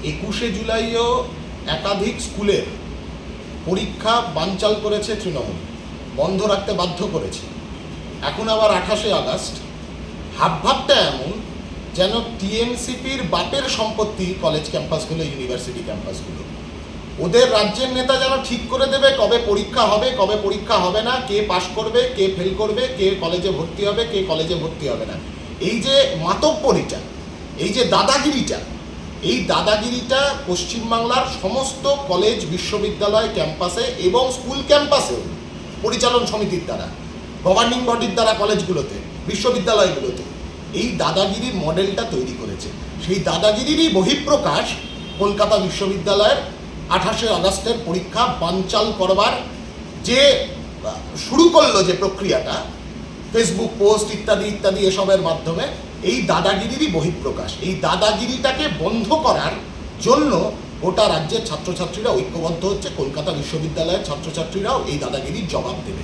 21শে জুলাইও একাধিক স্কুলের পরীক্ষা বানচাল করেছে তৃণমূল, বন্ধ রাখতে বাধ্য করেছে। এখন আবার 28শে আগস্ট, হাবভাবটা এমন যেন টিএমসিপির বাপের সম্পত্তি কলেজ ক্যাম্পাসগুলো, ইউনিভার্সিটি ক্যাম্পাসগুলো। ওদের রাজ্যের নেতা যেন ঠিক করে দেবে কবে পরীক্ষা হবে, কবে পরীক্ষা হবে না, কে পাশ করবে, কে ফেল করবে, কে কলেজে ভর্তি হবে, কে কলেজে ভর্তি হবে না। এই যে মাতব্বরিটা, এই যে দাদাগিরিটা, এই দাদাগিরিটা পশ্চিমবাংলার সমস্ত কলেজ, বিশ্ববিদ্যালয় ক্যাম্পাসে এবং স্কুল ক্যাম্পাসেও পরিচালন সমিতির দ্বারা, গভর্নিং বডির দ্বারা কলেজগুলোতে, বিশ্ববিদ্যালয়গুলোতে এই দাদাগিরির মডেলটা তৈরি করেছে। সেই দাদাগিরিরই বহিঃপ্রকাশ কলকাতা বিশ্ববিদ্যালয়ের 28শে আগস্টের পরীক্ষা বানচাল করবার যে শুরু করলো যে প্রক্রিয়াটা, ফেসবুক পোস্ট ইত্যাদি ইত্যাদি এসবের মাধ্যমে, এই দাদাগিরিরই বহিঃপ্রকাশ। এই দাদাগিরিটাকে বন্ধ করার জন্য গোটা রাজ্যের ছাত্রছাত্রীরা ঐক্যবদ্ধ হচ্ছে। কলকাতা বিশ্ববিদ্যালয়ের ছাত্রছাত্রীরাও এই দাদাগিরির জবাব দেবে।